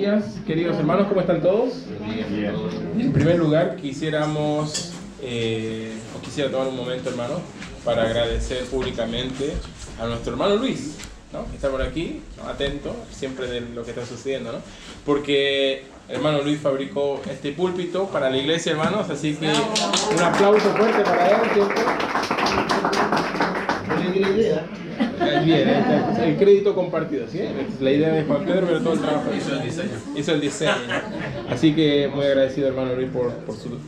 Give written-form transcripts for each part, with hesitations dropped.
días, queridos hermanos, ¿cómo están todos? Bien. En primer lugar, quisiera tomar un momento, hermano, para agradecer públicamente a nuestro hermano Luis, ¿no? Que está por aquí, ¿no? Atento siempre de lo que está sucediendo, ¿no? Porque el hermano Luis fabricó este púlpito para la iglesia, hermanos, así que un aplauso fuerte para él, ¿cierto? Bien, el crédito compartido, ¿sí? La idea de Juan Pedro, pero todo el trabajo hizo el diseño. Así que muy agradecido, hermano Luis,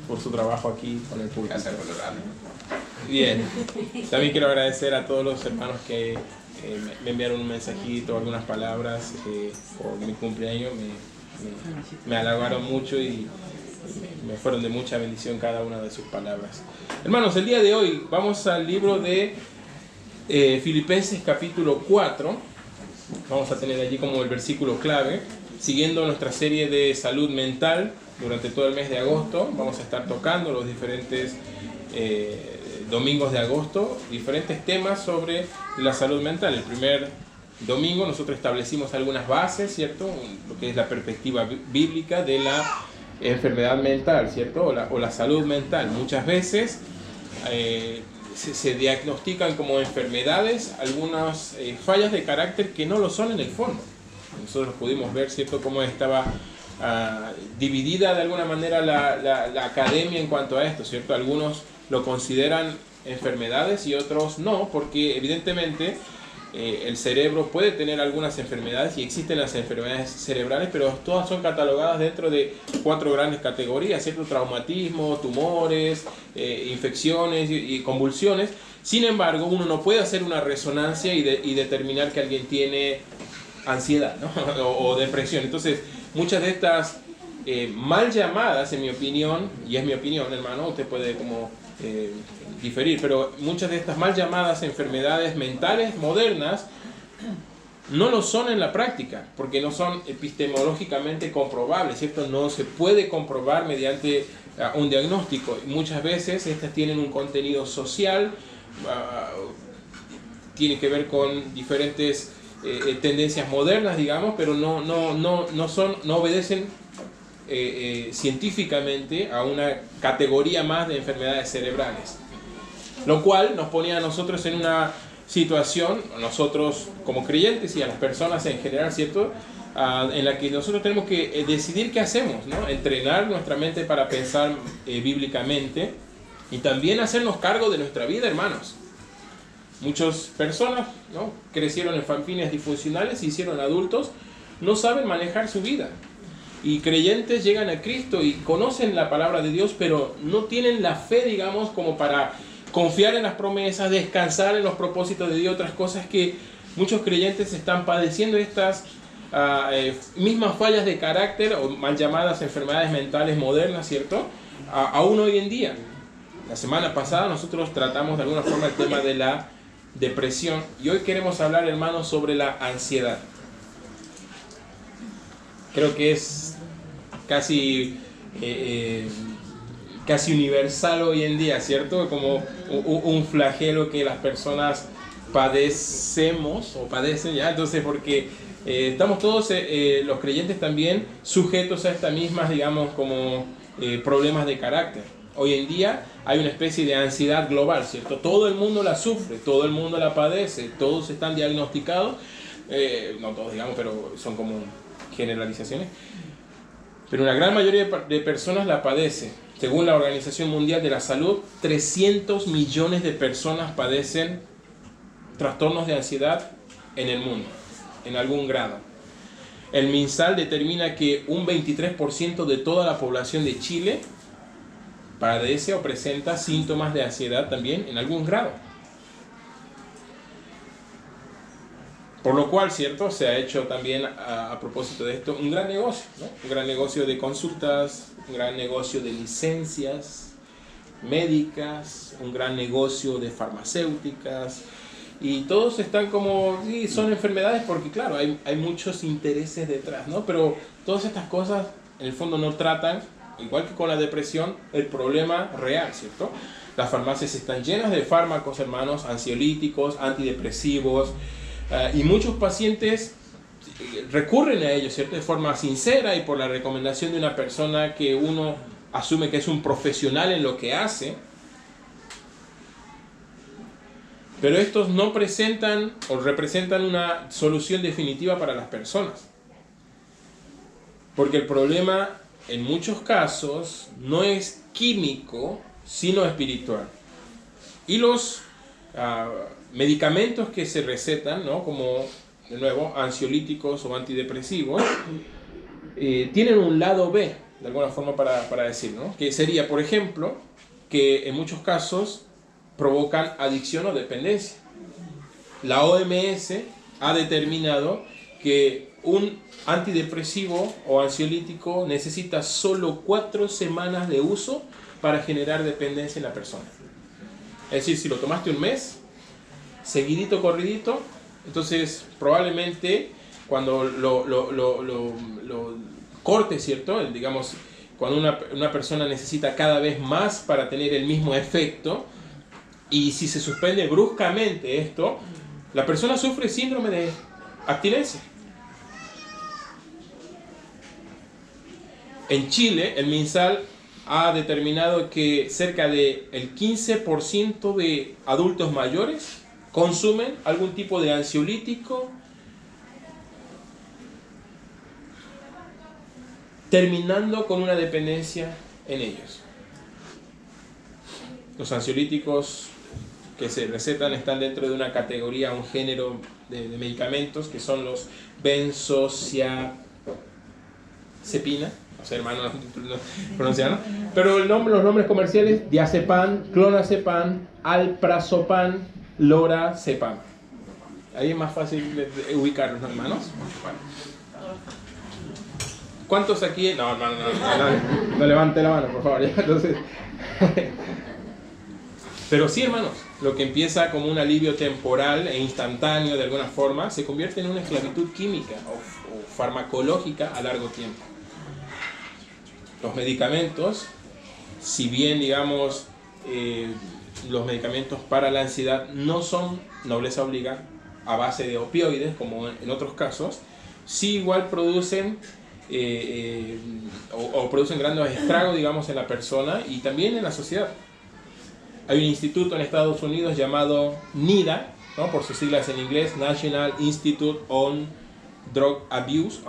por su trabajo aquí con el público. Bien, también quiero agradecer a todos los hermanos que me enviaron un mensajito, algunas palabras por mi cumpleaños. Me halagaron mucho y me fueron de mucha bendición cada una de sus palabras. Hermanos, el día de hoy vamos al libro de Filipenses capítulo 4. Vamos a tener allí como el versículo clave. Siguiendo nuestra serie de salud mental durante todo el mes de agosto, vamos a estar tocando los diferentes domingos de agosto, diferentes temas sobre la salud mental. El primer domingo nosotros establecimos algunas bases, ¿cierto? Lo que es la perspectiva bíblica de la enfermedad mental, ¿cierto? O la salud mental. Muchas veces se diagnostican como enfermedades algunas fallas de carácter que no lo son en el fondo. Nosotros pudimos ver, ¿cierto?, cómo estaba dividida de alguna manera la academia en cuanto a esto, ¿cierto? Algunos lo consideran enfermedades y otros no, porque evidentemente el cerebro puede tener algunas enfermedades y existen las enfermedades cerebrales, pero todas son catalogadas dentro de 4 grandes categorías, ¿cierto? Traumatismo, tumores, infecciones y convulsiones. Sin embargo, uno no puede hacer una resonancia y determinar que alguien tiene ansiedad, ¿no? o depresión. Entonces, muchas de estas mal llamadas, en mi opinión, y es mi opinión, hermano, usted puede como diferir, pero muchas de estas mal llamadas enfermedades mentales modernas no lo son en la práctica, porque no son epistemológicamente comprobables, ¿cierto? No se puede comprobar mediante un diagnóstico. Muchas veces estas tienen un contenido social, tiene que ver con diferentes tendencias modernas, digamos, pero no obedecen científicamente a una categoría más de enfermedades cerebrales, lo cual nos ponía a nosotros en una situación, nosotros como creyentes y a las personas en general, ¿cierto?, en la que nosotros tenemos que decidir qué hacemos, ¿no? Entrenar nuestra mente para pensar bíblicamente y también hacernos cargo de nuestra vida, hermanos. Muchas personas, ¿no?, crecieron en familias disfuncionales, se hicieron adultos, no saben manejar su vida. Y creyentes llegan a Cristo y conocen la palabra de Dios, pero no tienen la fe, digamos, como para confiar en las promesas, descansar en los propósitos de Dios, otras cosas que muchos creyentes están padeciendo estas mismas fallas de carácter o mal llamadas enfermedades mentales modernas, ¿cierto? Aún hoy en día. La semana pasada nosotros tratamos de alguna forma el tema de la depresión y hoy queremos hablar, hermanos, sobre la ansiedad. Creo que es casi universal hoy en día, ¿cierto? Como un flagelo que las personas padecemos o padecen, ¿ya? Entonces, porque estamos todos, los creyentes también, sujetos a estas mismas, digamos, como problemas de carácter. Hoy en día hay una especie de ansiedad global, ¿cierto? Todo el mundo la sufre, todo el mundo la padece, todos están diagnosticados, no todos, digamos, pero son como generalizaciones, pero una gran mayoría de personas la padece. Según la Organización Mundial de la Salud, 300 millones de personas padecen trastornos de ansiedad en el mundo, en algún grado. El MinSal determina que un 23% de toda la población de Chile padece o presenta síntomas de ansiedad también en algún grado. Por lo cual, ¿cierto?, se ha hecho también a propósito de esto un gran negocio, ¿no? Un gran negocio de consultas, un gran negocio de licencias médicas, un gran negocio de farmacéuticas, y todos están como, sí, son enfermedades porque claro, hay muchos intereses detrás, ¿no? Pero todas estas cosas en el fondo no tratan, igual que con la depresión, el problema real, ¿cierto? Las farmacias están llenas de fármacos, hermanos, ansiolíticos, antidepresivos, y muchos pacientes recurren a ellos, ¿cierto? De forma sincera y por la recomendación de una persona que uno asume que es un profesional en lo que hace. Pero estos no presentan o representan una solución definitiva para las personas. Porque el problema en muchos casos no es químico, sino espiritual. Y los medicamentos que se recetan, ¿no? Como, de nuevo, ansiolíticos o antidepresivos, tienen un lado B, de alguna forma para decir, ¿no? Que sería, por ejemplo, que en muchos casos provocan adicción o dependencia. La OMS ha determinado que un antidepresivo o ansiolítico necesita solo 4 semanas de uso para generar dependencia en la persona. Es decir, si lo tomaste un mes, seguidito, corridito, entonces probablemente cuando lo cortes, ¿cierto? Digamos, cuando una persona necesita cada vez más para tener el mismo efecto, y si se suspende bruscamente esto, la persona sufre síndrome de abstinencia. En Chile, el MinSal ha determinado que cerca del 15% de adultos mayores consumen algún tipo de ansiolítico, terminando con una dependencia en ellos. Los ansiolíticos que se recetan están dentro de una categoría, un género de medicamentos que son los benzodiazepina. No sé, hermano, no pronunciarlo. Pero los nombres comerciales: diazepam, clonazepam, alprazolam, lorazepam. Ahí es más fácil de ubicarlos, ¿no, hermanos? ¿Cuántos aquí? No, hermano, no levante la mano, por favor. Entonces, pero sí, hermanos, lo que empieza como un alivio temporal e instantáneo de alguna forma se convierte en una esclavitud química o farmacológica a largo tiempo. Los medicamentos, si bien, digamos, los medicamentos para la ansiedad no son, nobleza obliga, a base de opioides, como en otros casos, sí igual producen o producen grandes estragos, digamos, en la persona y también en la sociedad. Hay un instituto en Estados Unidos llamado NIDA, ¿no? Por sus siglas en inglés, National Institute on Drug Abuse,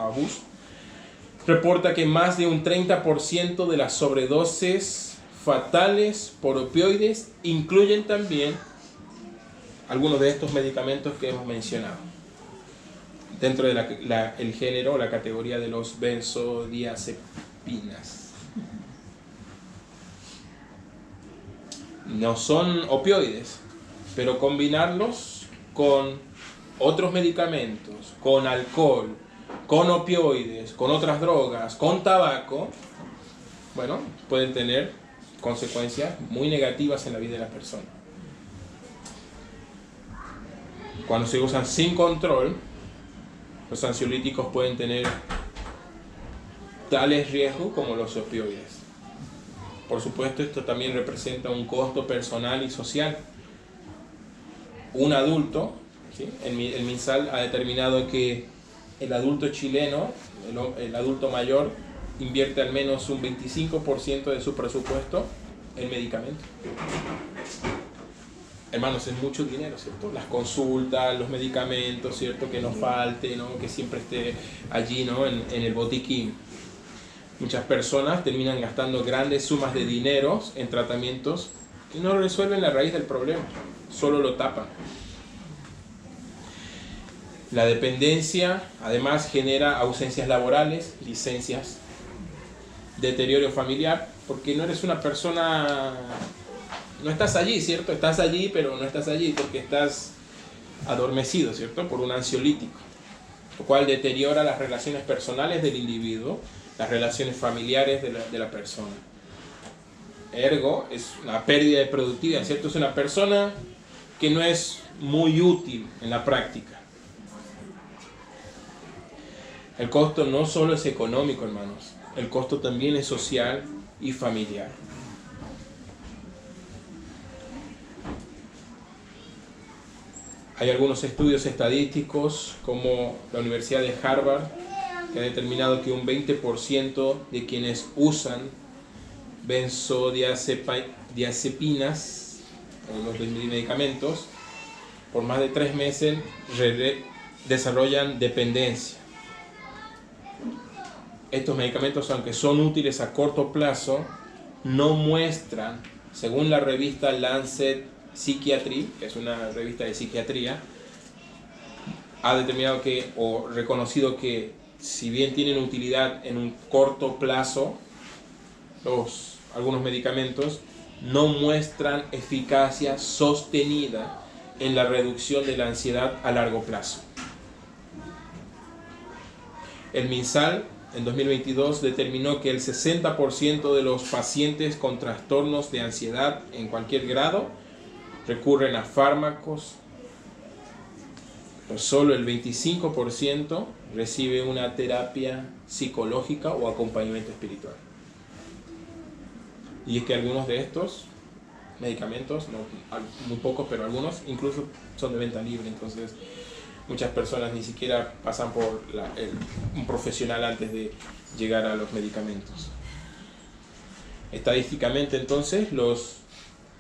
reporta que más de un 30% de las sobredosis fatales por opioides incluyen también algunos de estos medicamentos que hemos mencionado, dentro de el género o la categoría de los benzodiazepinas. No son opioides, pero combinarlos con otros medicamentos, con alcohol, con opioides, con otras drogas, con tabaco, bueno, pueden tener consecuencias muy negativas en la vida de la persona. Cuando se usan sin control, los ansiolíticos pueden tener tales riesgos como los opioides. Por supuesto, esto también representa un costo personal y social. Un adulto, ¿sí? El MinSal ha determinado que el adulto chileno, el adulto mayor, invierte al menos un 25% de su presupuesto en medicamentos. Hermanos, es mucho dinero, ¿cierto? Las consultas, los medicamentos, ¿cierto? Que no falte, ¿no? Que siempre esté allí, ¿no? En el botiquín. Muchas personas terminan gastando grandes sumas de dinero en tratamientos que no resuelven la raíz del problema, solo lo tapan. La dependencia además genera ausencias laborales, licencias, deterioro familiar, porque no eres una persona, no estás allí, ¿cierto? Estás allí, pero no estás allí porque estás adormecido, ¿cierto? Por un ansiolítico, lo cual deteriora las relaciones personales del individuo, las relaciones familiares de la persona. Ergo, es una pérdida de productividad, ¿cierto? Es una persona que no es muy útil en la práctica. El costo no solo es económico, hermanos, el costo también es social y familiar. Hay algunos estudios estadísticos, como la Universidad de Harvard, que ha determinado que un 20% de quienes usan benzodiazepinas, los medicamentos, por más de 3 meses desarrollan dependencia. Estos medicamentos, aunque son útiles a corto plazo, no muestran, según la revista Lancet Psychiatry, que es una revista de psiquiatría, ha determinado que, o reconocido que, si bien tienen utilidad en un corto plazo, algunos medicamentos no muestran eficacia sostenida en la reducción de la ansiedad a largo plazo. El MinSal en 2022 determinó que el 60% de los pacientes con trastornos de ansiedad en cualquier grado recurren a fármacos, pero solo el 25% recibe una terapia psicológica o acompañamiento espiritual. Y es que algunos de estos medicamentos, no, muy pocos, pero algunos incluso son de venta libre, entonces muchas personas ni siquiera pasan por un profesional antes de llegar a los medicamentos. Estadísticamente, entonces, los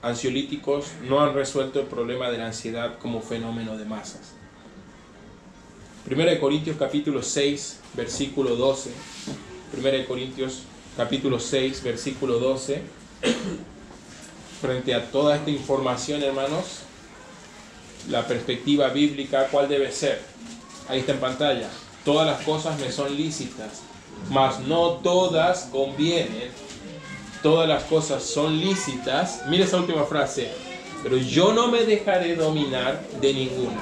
ansiolíticos no han resuelto el problema de la ansiedad como fenómeno de masas. 1 Corintios capítulo 6, versículo 12. 1 Corintios capítulo 6, versículo 12. Frente a toda esta información, hermanos, la perspectiva bíblica, ¿cuál debe ser? Ahí está en pantalla. Todas las cosas me son lícitas, mas no todas convienen. Todas las cosas son lícitas. Mira esa última frase. Pero yo no me dejaré dominar de ninguna.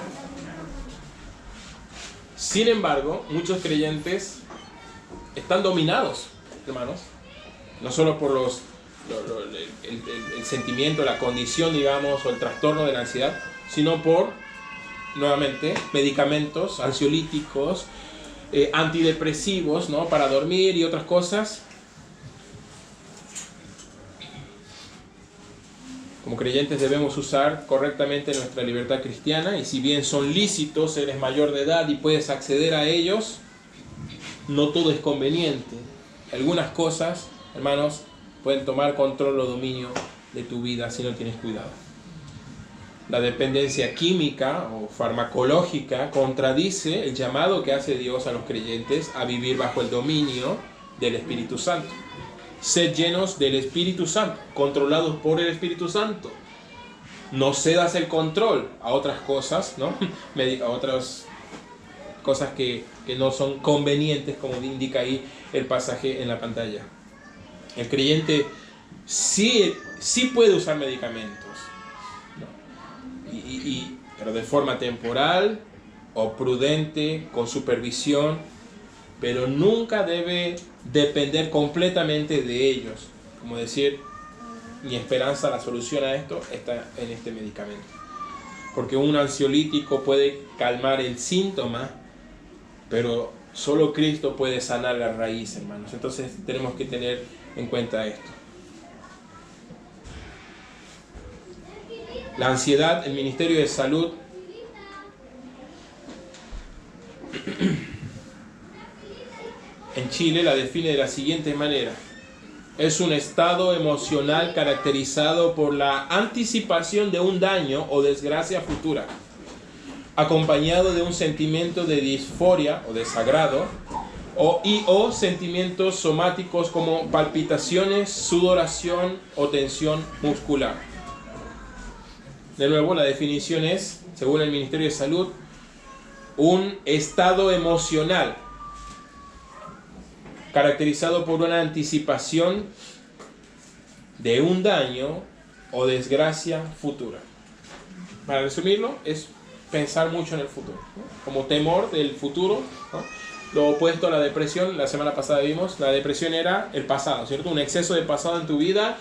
Sin embargo, muchos creyentes están dominados, hermanos, no solo por el sentimiento, la condición, digamos, o el trastorno de la ansiedad, sino por, nuevamente, medicamentos ansiolíticos, antidepresivos, ¿no?, para dormir y otras cosas. Como creyentes debemos usar correctamente nuestra libertad cristiana, y si bien son lícitos, eres mayor de edad y puedes acceder a ellos, no todo es conveniente. Algunas cosas, hermanos, pueden tomar control o dominio de tu vida si no tienes cuidado. La dependencia química o farmacológica contradice el llamado que hace Dios a los creyentes a vivir bajo el dominio del Espíritu Santo. Sed llenos del Espíritu Santo, controlados por el Espíritu Santo. No cedas el control a otras cosas, ¿no?, a otras cosas que no son convenientes, como indica ahí el pasaje en la pantalla. El creyente sí puede usar medicamentos, ¿no?, pero de forma temporal o prudente, con supervisión, pero nunca debe depender completamente de ellos. Como decir, mi esperanza, la solución a esto está en este medicamento. Porque un ansiolítico puede calmar el síntoma, pero solo Cristo puede sanar la raíz, hermanos. Entonces tenemos que tener en cuenta esto. La ansiedad, el Ministerio de Salud en Chile la define de la siguiente manera: es un estado emocional caracterizado por la anticipación de un daño o desgracia futura, acompañado de un sentimiento de disforia o desagrado, o sentimientos somáticos como palpitaciones, sudoración o tensión muscular. De nuevo, la definición es, según el Ministerio de Salud, un estado emocional caracterizado por una anticipación de un daño o desgracia futura. Para resumirlo, es pensar mucho en el futuro, ¿no?, como temor del futuro, ¿no? Lo opuesto a la depresión, la semana pasada vimos, la depresión era el pasado, ¿cierto? Un exceso de pasado en tu vida,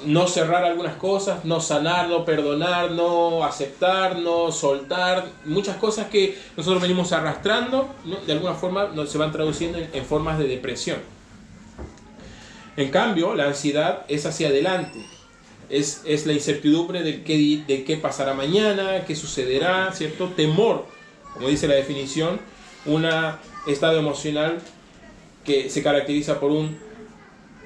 no cerrar algunas cosas, no sanar, no perdonar, no aceptar, no soltar, muchas cosas que nosotros venimos arrastrando, ¿no?, de alguna forma se van traduciendo en formas de depresión. En cambio, la ansiedad es hacia adelante, Es la incertidumbre de qué pasará mañana, qué sucederá, ¿cierto? Temor, como dice la definición, un estado emocional que se caracteriza por un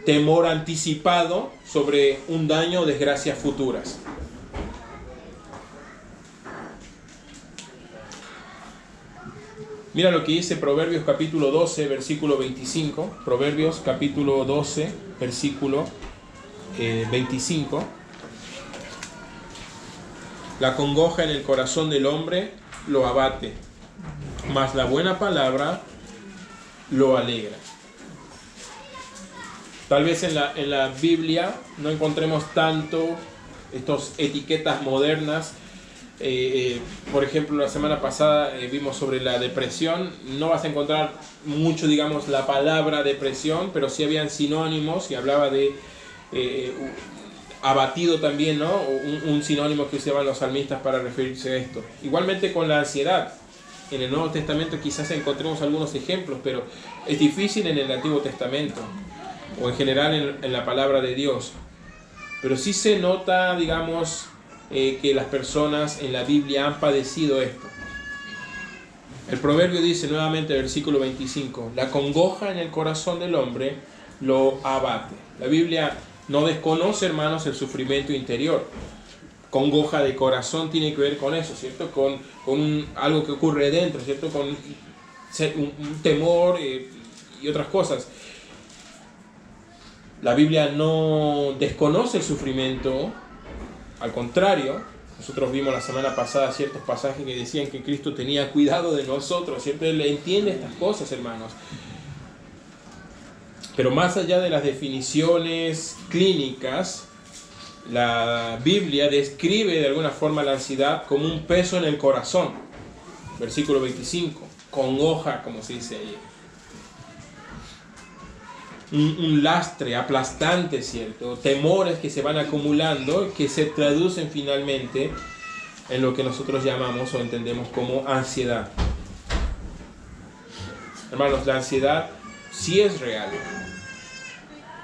temor anticipado sobre un daño o desgracias futuras. Mira lo que dice Proverbios capítulo 12, versículo 25. Proverbios capítulo 12, versículo 25. La congoja en el corazón del hombre lo abate, mas la buena palabra lo alegra. Tal vez en la Biblia no encontremos tanto estas etiquetas modernas. Por ejemplo, la semana pasada vimos sobre la depresión. No vas a encontrar mucho, digamos, la palabra depresión, pero sí habían sinónimos y hablaba de abatido también, ¿no? Un sinónimo que usaban los salmistas para referirse a esto. Igualmente con la ansiedad. En el Nuevo Testamento quizás encontremos algunos ejemplos, pero es difícil en el Antiguo Testamento o en general en la palabra de Dios. Pero sí se nota, digamos, que las personas en la Biblia han padecido esto. El proverbio dice nuevamente, versículo 25, la congoja en el corazón del hombre lo abate. La Biblia no desconoce, hermanos, el sufrimiento interior. Congoja de corazón tiene que ver con eso, ¿cierto? Con algo que ocurre dentro, ¿cierto? Con un temor y otras cosas. La Biblia no desconoce el sufrimiento, al contrario. Nosotros vimos la semana pasada ciertos pasajes que decían que Cristo tenía cuidado de nosotros, ¿cierto? Él entiende estas cosas, hermanos. Pero más allá de las definiciones clínicas, la Biblia describe de alguna forma la ansiedad como un peso en el corazón. Versículo 25, congoja, como se dice ahí. Un lastre aplastante, ¿cierto? Temores que se van acumulando, que se traducen finalmente en lo que nosotros llamamos o entendemos como ansiedad. Hermanos, la ansiedad sí es real.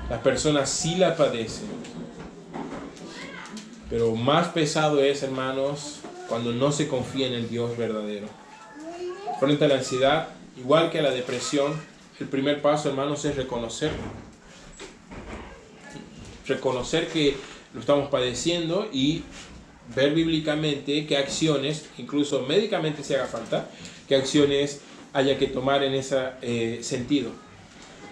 Las personas sí la padecen. Pero más pesado es, hermanos, cuando no se confía en el Dios verdadero. Frente a la ansiedad, igual que a la depresión, el primer paso, hermanos, es reconocerlo. Reconocer que lo estamos padeciendo y ver bíblicamente qué acciones, incluso médicamente si haga falta, qué acciones haya que tomar en ese sentido.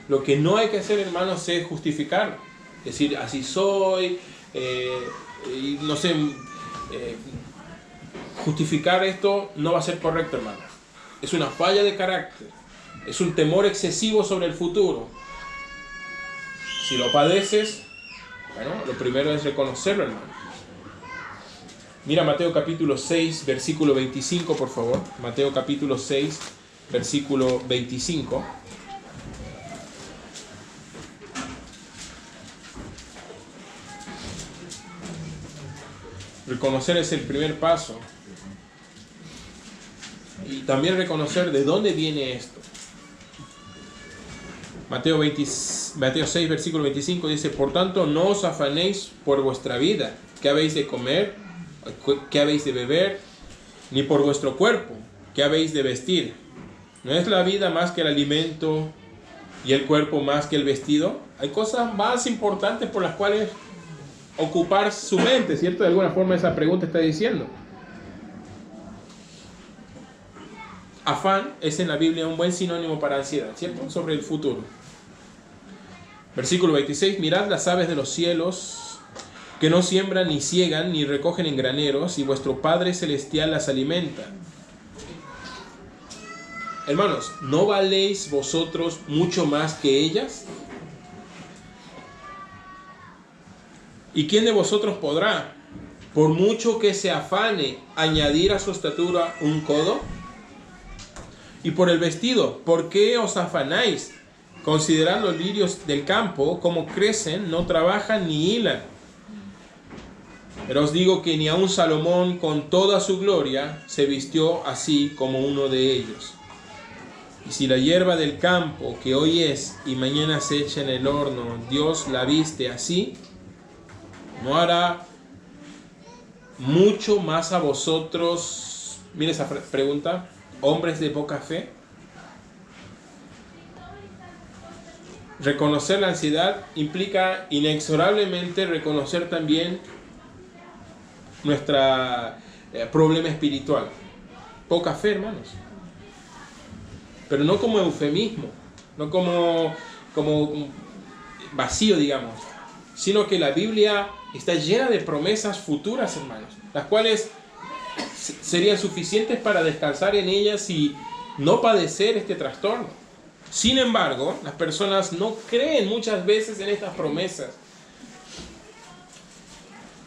Lo que no hay que hacer, hermanos, es justificar. Decir, así soy, y no sé, justificar esto no va a ser correcto, hermanos. Es una falla de carácter. Es un temor excesivo sobre el futuro. Si lo padeces, bueno, lo primero es reconocerlo, hermano. Mira Mateo capítulo 6, versículo 25, por favor. Mateo capítulo 6, versículo 25. Reconocer es el primer paso. Y también reconocer de dónde viene esto. Mateo 6, versículo 25 dice, por tanto, no os afanéis por vuestra vida, qué habéis de comer, qué habéis de beber, ni por vuestro cuerpo, qué habéis de vestir. ¿No es la vida más que el alimento y el cuerpo más que el vestido? Hay cosas más importantes por las cuales ocupar su mente, ¿cierto? De alguna forma esa pregunta está diciendo. Afán es en la Biblia un buen sinónimo para ansiedad, ¿cierto? Sobre el futuro. Versículo 26, mirad las aves de los cielos, que no siembran, ni ciegan, ni recogen en graneros, y vuestro Padre Celestial las alimenta. Hermanos, ¿no valéis vosotros mucho más que ellas? ¿Y quién de vosotros podrá, por mucho que se afane, añadir a su estatura un codo? Y por el vestido, ¿por qué os afanáis? Considerad los lirios del campo, cómo crecen, no trabajan ni hilan. Pero os digo que ni aun Salomón, con toda su gloria, se vistió así como uno de ellos. Y si la hierba del campo, que hoy es y mañana se echa en el horno, Dios la viste así, ¿no hará mucho más a vosotros? Mire esa pregunta, hombres de poca fe. Reconocer la ansiedad implica inexorablemente reconocer también nuestro problema espiritual. Poca fe, hermanos. Pero no como eufemismo, no como vacío, digamos, sino que la Biblia está llena de promesas futuras, hermanos, las cuales serían suficientes para descansar en ellas y no padecer este trastorno. Sin embargo, las personas no creen muchas veces en estas promesas.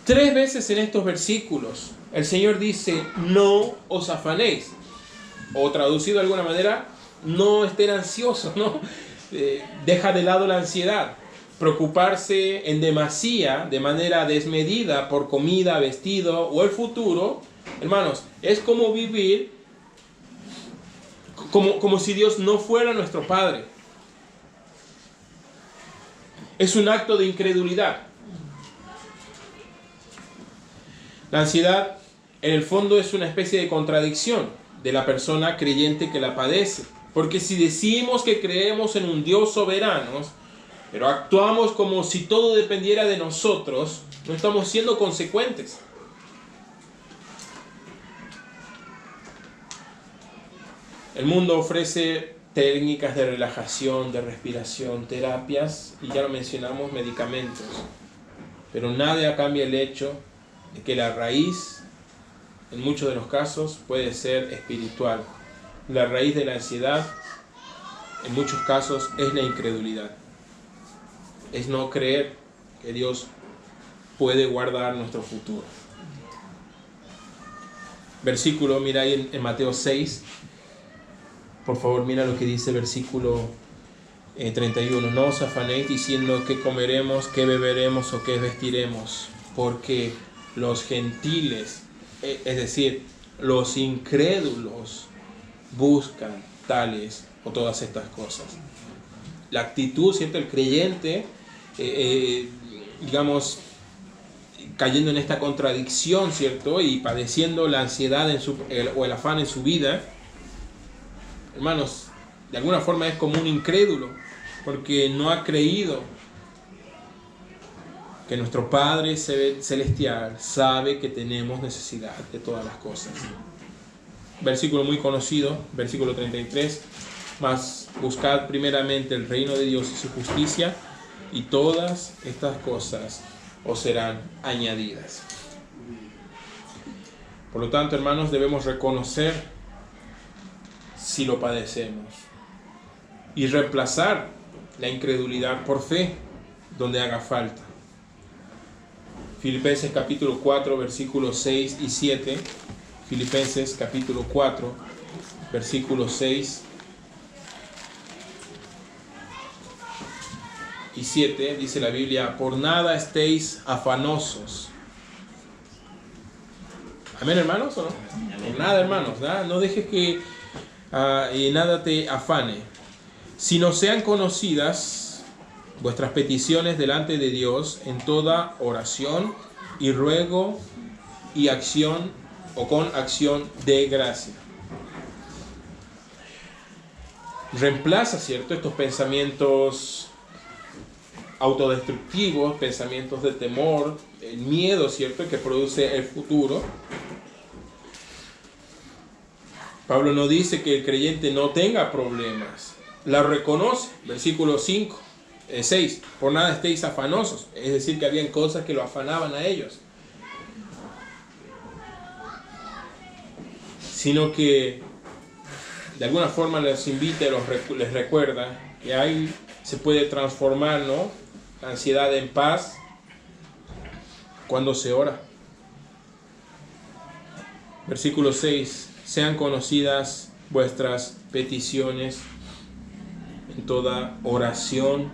3 veces en estos versículos el Señor dice: no os afanéis, o traducido de alguna manera, no estén ansiosos, ¿no? Deja de lado la ansiedad. Preocuparse en demasía, de manera desmedida, por comida, vestido o el futuro, hermanos, es como vivir como si Dios no fuera nuestro Padre. Es un acto de incredulidad. La ansiedad, en el fondo, es una especie de contradicción de la persona creyente que la padece. Porque si decimos que creemos en un Dios soberano, pero actuamos como si todo dependiera de nosotros, no estamos siendo consecuentes. El mundo ofrece técnicas de relajación, de respiración, terapias, y ya lo mencionamos, medicamentos. Pero nada cambia el hecho de que la raíz, en muchos de los casos, puede ser espiritual. La raíz de la ansiedad, en muchos casos, es la incredulidad. Es no creer que Dios puede guardar nuestro futuro. Versículo, mira ahí en Mateo 6. Por favor, mira lo que dice el versículo 31. No os afanéis diciendo qué comeremos, qué beberemos o qué vestiremos, porque los gentiles, es decir, los incrédulos, buscan tales o todas estas cosas. La actitud, ¿cierto? El creyente, digamos, cayendo en esta contradicción, ¿cierto? Y padeciendo la ansiedad o el afán en su vida, hermanos, de alguna forma es como un incrédulo, porque no ha creído que nuestro Padre Celestial sabe que tenemos necesidad de todas las cosas. Versículo muy conocido, versículo 33. Mas buscad primeramente el reino de Dios y su justicia, y todas estas cosas os serán añadidas. Por lo tanto, hermanos, debemos reconocer si lo padecemos y reemplazar la incredulidad por fe donde haga falta. Filipenses capítulo 4, versículos 6 y 7. Filipenses capítulo 4, versículos 6 y 7, dice la Biblia: por nada estéis afanosos. Amén, hermanos, ¿o no? Por nada, hermanos, no dejes que nada te afane, sino sean conocidas vuestras peticiones delante de Dios en toda oración y ruego y acción o con acción de gracia. Reemplaza, ¿cierto?, estos pensamientos autodestructivos, pensamientos de temor, el miedo, ¿cierto?, que produce el futuro. Pablo no dice que el creyente no tenga problemas, la reconoce. Versículo 6, por nada estéis afanosos, es decir, que habían cosas que lo afanaban a ellos, sino que de alguna forma les invita, les recuerda que ahí se puede transformar, ¿no?, la ansiedad en paz cuando se ora. Versículo 6, sean conocidas vuestras peticiones en toda oración,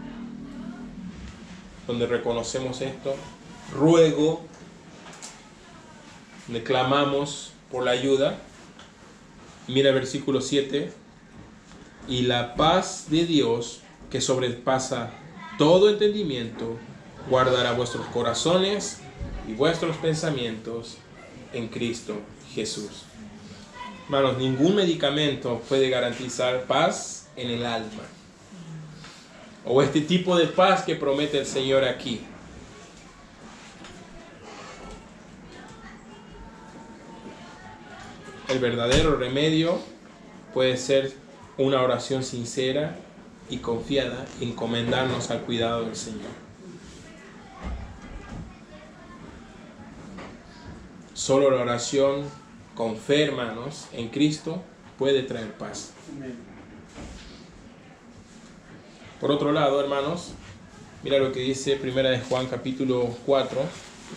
donde reconocemos esto, ruego, donde clamamos por la ayuda. Mira el versículo 7, y la paz de Dios, que sobrepasa todo entendimiento, guardará vuestros corazones y vuestros pensamientos en Cristo Jesús. Hermanos, ningún medicamento puede garantizar paz en el alma, o este tipo de paz que promete el Señor aquí. El verdadero remedio puede ser una oración sincera y confiada, encomendarnos al cuidado del Señor. Solo la oración con fe, hermanos, en Cristo puede traer paz. Por otro lado, hermanos, mira lo que dice Primera de Juan capítulo 4.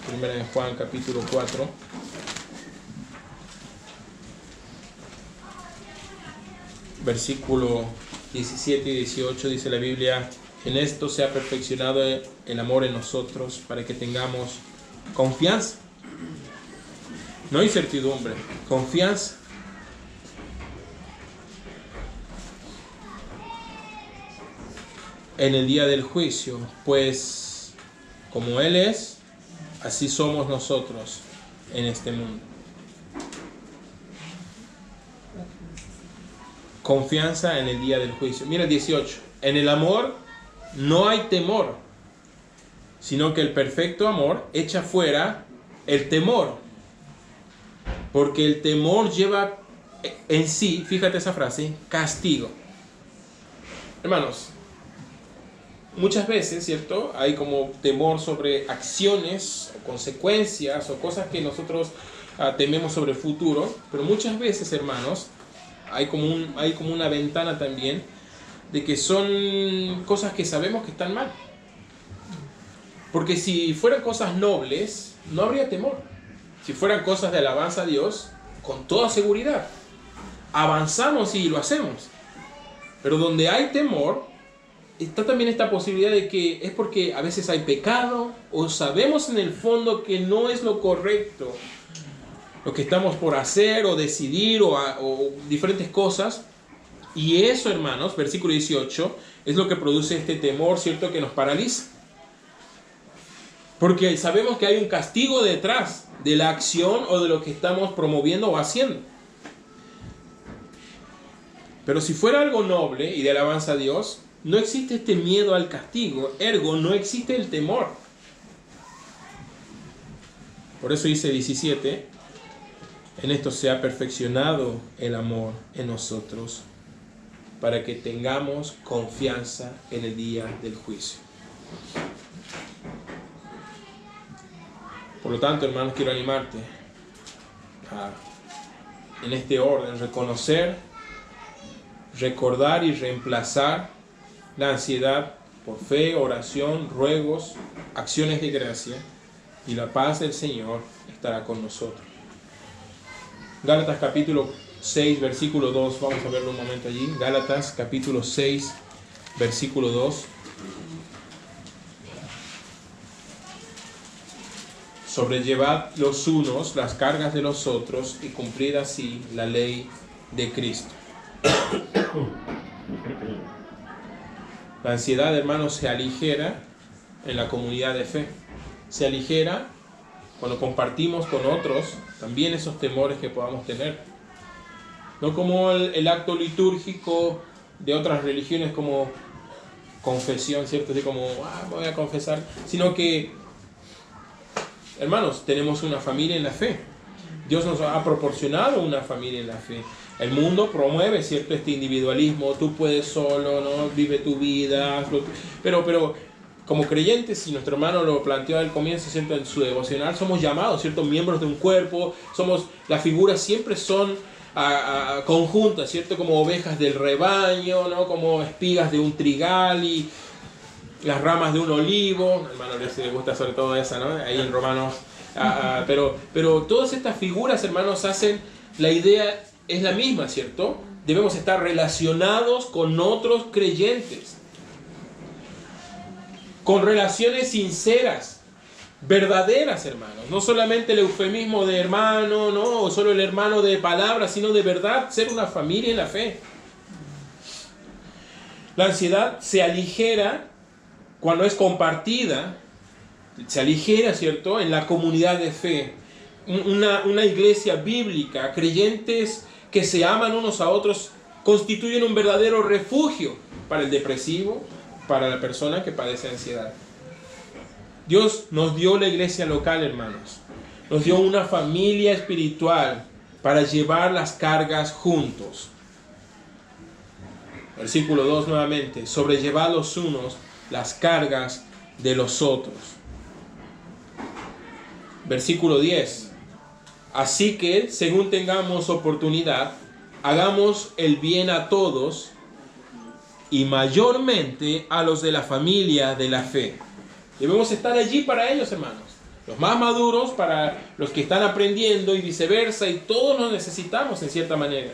Primera de Juan capítulo 4. Versículo 17 y 18 dice la Biblia: en esto se ha perfeccionado el amor en nosotros, para que tengamos confianza, no incertidumbre, confianza. En el día del juicio, pues como Él es, así somos nosotros en este mundo. Confianza en el día del juicio. Mira el 18. En el amor no hay temor, sino que el perfecto amor echa fuera el temor. Porque el temor lleva en sí, fíjate esa frase, castigo. Hermanos, muchas veces, ¿cierto? Hay como temor sobre acciones o consecuencias o cosas que nosotros tememos sobre el futuro. Pero muchas veces, hermanos, hay como una ventana también de que son cosas que sabemos que están mal. Porque si fueran cosas nobles, no habría temor. Si fueran cosas de alabanza a Dios, con toda seguridad avanzamos y lo hacemos. Pero donde hay temor, está también esta posibilidad de que es porque a veces hay pecado, o sabemos en el fondo que no es lo correcto lo que estamos por hacer o decidir o diferentes cosas. Y eso, hermanos, versículo 18, es lo que produce este temor, ¿cierto?, que nos paraliza. Porque sabemos que hay un castigo detrás de la acción o de lo que estamos promoviendo o haciendo. Pero si fuera algo noble y de alabanza a Dios, no existe este miedo al castigo, ergo no existe el temor. Por eso dice 17, en esto se ha perfeccionado el amor en nosotros, para que tengamos confianza en el día del juicio. Por lo tanto, hermanos, quiero animarte en este orden, reconocer, recordar y reemplazar la ansiedad por fe, oración, ruegos, acciones de gracia, y la paz del Señor estará con nosotros. Gálatas capítulo 6, versículo 2, vamos a verlo un momento allí. Gálatas capítulo 6, versículo 2. Sobrellevad los unos las cargas de los otros y cumplid así la ley de Cristo. La ansiedad, hermanos, se aligera en la comunidad de fe. Se aligera cuando compartimos con otros también esos temores que podamos tener. No como el acto litúrgico de otras religiones como confesión, ¿cierto? Así como, voy a confesar. Sino que, hermanos, tenemos una familia en la fe. Dios nos ha proporcionado una familia en la fe. El mundo promueve, ¿cierto?, este individualismo. Tú puedes solo, ¿no? Vive tu vida. Pero como creyentes, si nuestro hermano lo planteó al comienzo, ¿cierto?, en su devocional, somos llamados, ¿cierto?, miembros de un cuerpo. Las figuras siempre son conjuntas, ¿cierto?, como ovejas del rebaño, ¿no?, como espigas de un trigal y las ramas de un olivo. Hermano, les gusta sobre todo esa, ¿no? Ahí en Romanos. Pero todas estas figuras, hermanos, la idea es la misma, ¿cierto? Debemos estar relacionados con otros creyentes, con relaciones sinceras, verdaderas, hermanos. No solamente el eufemismo de hermano, ¿no?, o solo el hermano de palabras, sino de verdad ser una familia en la fe. La ansiedad se aligera cuando es compartida se aligera, ¿cierto?, en la comunidad de fe. Una iglesia bíblica, creyentes que se aman unos a otros, constituyen un verdadero refugio para el depresivo, para la persona que padece ansiedad. Dios nos dio la iglesia local, hermanos. Nos dio una familia espiritual para llevar las cargas juntos. Versículo 2 nuevamente. Sobrellevad los unos las cargas de los otros. Versículo 10. Así que, según tengamos oportunidad, hagamos el bien a todos y mayormente a los de la familia de la fe. Debemos estar allí para ellos, hermanos. Los más maduros para los que están aprendiendo y viceversa, y todos nos necesitamos en cierta manera.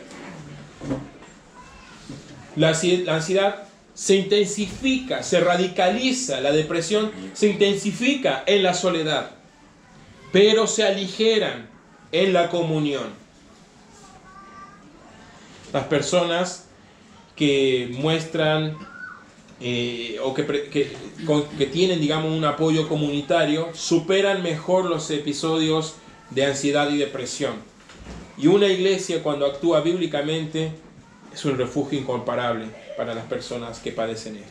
La ansiedad se intensifica, se radicaliza, la depresión se intensifica en la soledad, pero se aligeran en la comunión. Las personas que muestran o que tienen, digamos, un apoyo comunitario superan mejor los episodios de ansiedad y depresión. Y una iglesia, cuando actúa bíblicamente, es un refugio incomparable para las personas que padecen esto.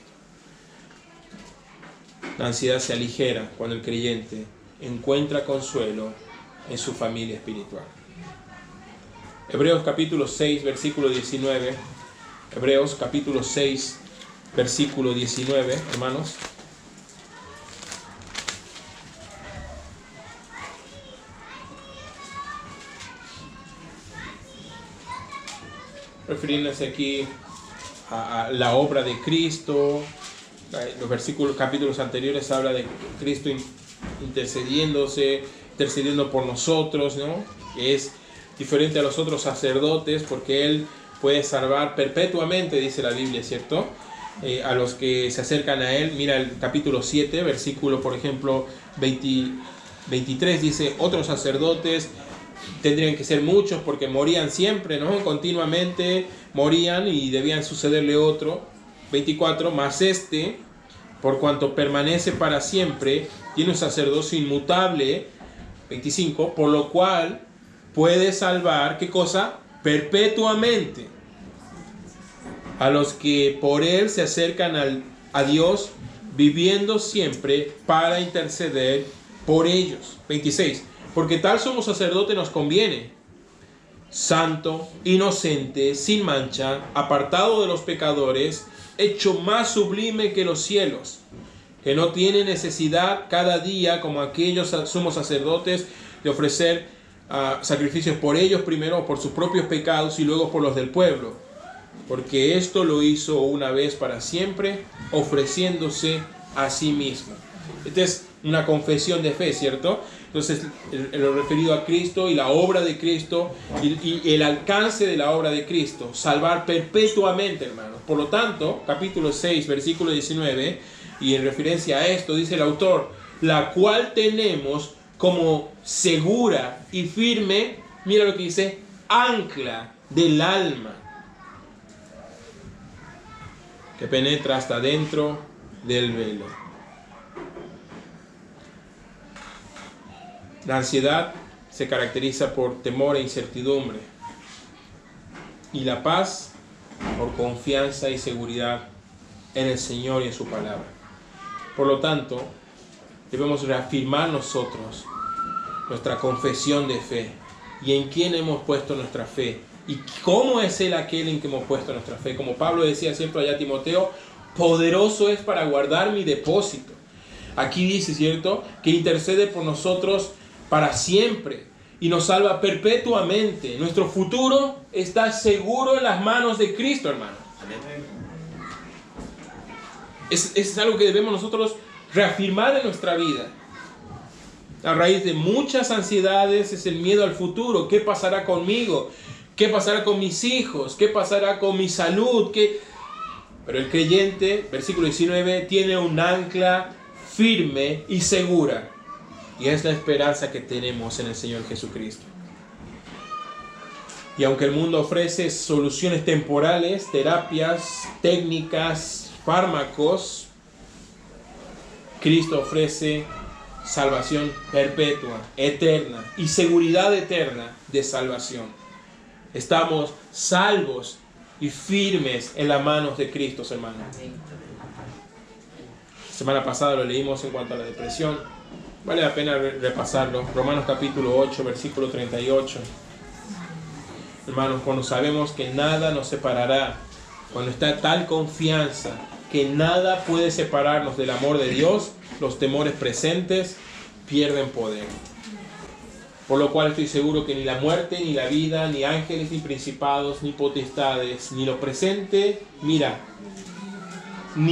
La ansiedad se aligera cuando el creyente encuentra consuelo en su familia espiritual. Hebreos capítulo 6, versículo 19. Hebreos capítulo 6, versículo 19, hermanos. Refiriéndose aquí a la obra de Cristo. Los capítulos anteriores habla de Cristo intercediendo por nosotros, ¿no? Que es diferente a los otros sacerdotes porque Él puede salvar perpetuamente, dice la Biblia, ¿cierto? A los que se acercan a Él. Mira el capítulo 7, versículo, por ejemplo, 23, dice: otros sacerdotes tendrían que ser muchos porque morían siempre, ¿no? Continuamente morían y debían sucederle otro. 24, mas este, por cuanto permanece para siempre, tiene un sacerdocio inmutable. 25, por lo cual puede salvar, ¿qué cosa? Perpetuamente a los que por Él se acercan a Dios, viviendo siempre para interceder por ellos. 26, porque tal sumo sacerdote nos conviene, santo, inocente, sin mancha, apartado de los pecadores, hecho más sublime que los cielos, que no tiene necesidad cada día, como aquellos sumos sacerdotes, de ofrecer sacrificios por ellos primero, por sus propios pecados y luego por los del pueblo, porque esto lo hizo una vez para siempre, ofreciéndose a sí mismo. Esta es una confesión de fe, ¿cierto? Entonces, lo referido a Cristo y la obra de Cristo y el alcance de la obra de Cristo, salvar perpetuamente, hermanos. Por lo tanto, capítulo 6, versículo 19, y en referencia a esto, dice el autor: la cual tenemos como segura y firme, mira lo que dice, ancla del alma, que penetra hasta dentro del velo. La ansiedad se caracteriza por temor e incertidumbre, y la paz por confianza y seguridad en el Señor y en su palabra. Por lo tanto, debemos reafirmar nosotros nuestra confesión de fe y en quién hemos puesto nuestra fe y cómo es Él aquel en que hemos puesto nuestra fe. Como Pablo decía siempre allá a Timoteo: poderoso es para guardar mi depósito. Aquí dice, ¿cierto?, que intercede por nosotros para siempre y nos salva perpetuamente. Nuestro futuro está seguro en las manos de Cristo, hermanos. Es algo que debemos nosotros reafirmar en nuestra vida. A raíz de muchas ansiedades es el miedo al futuro. ¿Qué pasará conmigo? ¿Qué pasará con mis hijos? ¿Qué pasará con mi salud? Pero el creyente, versículo 19, tiene un ancla firme y segura. Y es la esperanza que tenemos en el Señor Jesucristo. Y aunque el mundo ofrece soluciones temporales, terapias, técnicas, fármacos, Cristo ofrece salvación perpetua, eterna y seguridad eterna de salvación. Estamos salvos y firmes en las manos de Cristo, hermanos. Semana pasada lo leímos en cuanto a la depresión. Vale la pena repasarlo. Romanos capítulo 8, versículo 38. Hermanos, cuando sabemos que nada nos separará, cuando está tal confianza que nada puede separarnos del amor de Dios, los temores presentes pierden poder. Por lo cual estoy seguro que ni la muerte, ni la vida, ni ángeles, ni principados, ni potestades, ni lo presente, ni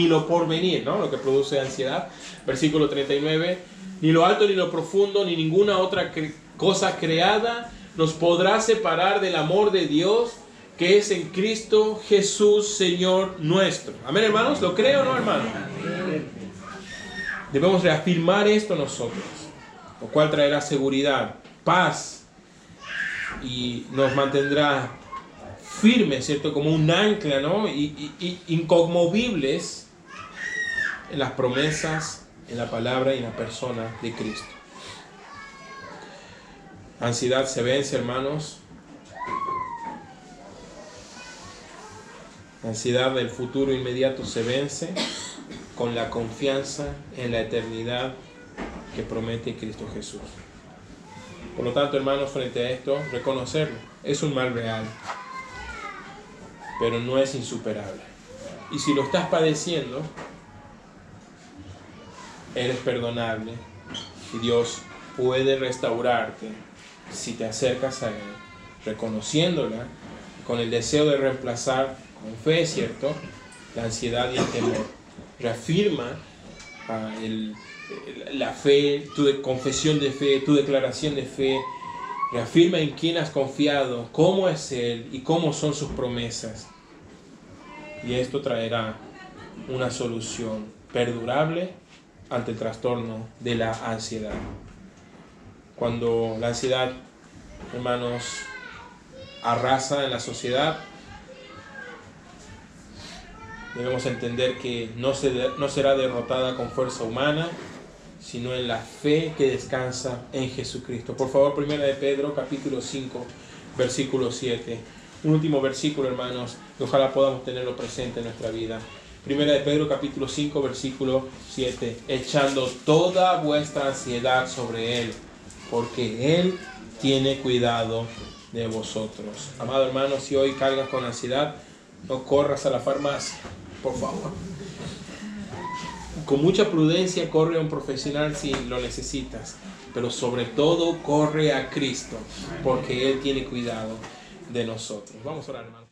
lo porvenir, ¿no? Lo que produce ansiedad. Versículo 39. Ni lo alto, ni lo profundo, ni ninguna otra cosa creada nos podrá separar del amor de Dios que es en Cristo Jesús, Señor nuestro. Amén, hermanos. ¿Lo creo o no, hermano? Debemos reafirmar esto nosotros, lo cual traerá seguridad, paz y nos mantendrá firmes, ¿cierto? Como un ancla, ¿no? Y inconmovibles en las promesas, en la palabra y en la persona de Cristo. La ansiedad se vence, hermanos. La ansiedad del futuro inmediato se vence con la confianza en la eternidad que promete Cristo Jesús. Por lo tanto, hermanos, frente a esto, reconocerlo. Es un mal real, pero no es insuperable. Y si lo estás padeciendo, eres perdonable y Dios puede restaurarte si te acercas a Él, reconociéndola con el deseo de reemplazar con fe, ¿cierto?, la ansiedad y el temor. Reafirma la fe, tu confesión de fe, tu declaración de fe. Reafirma en quién has confiado, cómo es Él y cómo son sus promesas. Y esto traerá una solución perdurable ante el trastorno de la ansiedad. Cuando la ansiedad, hermanos, arrasa en la sociedad, debemos entender que no será derrotada con fuerza humana, sino en la fe que descansa en Jesucristo. Por favor, 1 de Pedro, capítulo 5, versículo 7. Un último versículo, hermanos, que ojalá podamos tenerlo presente en nuestra vida. 1 de Pedro, capítulo 5, versículo 7. Echando toda vuestra ansiedad sobre Él, porque Él tiene cuidado de vosotros. Amado hermano, si hoy cargas con ansiedad, no corras a la farmacia, por favor. Con mucha prudencia corre a un profesional si lo necesitas, pero sobre todo corre a Cristo, porque Él tiene cuidado de nosotros. Vamos a orar, hermano.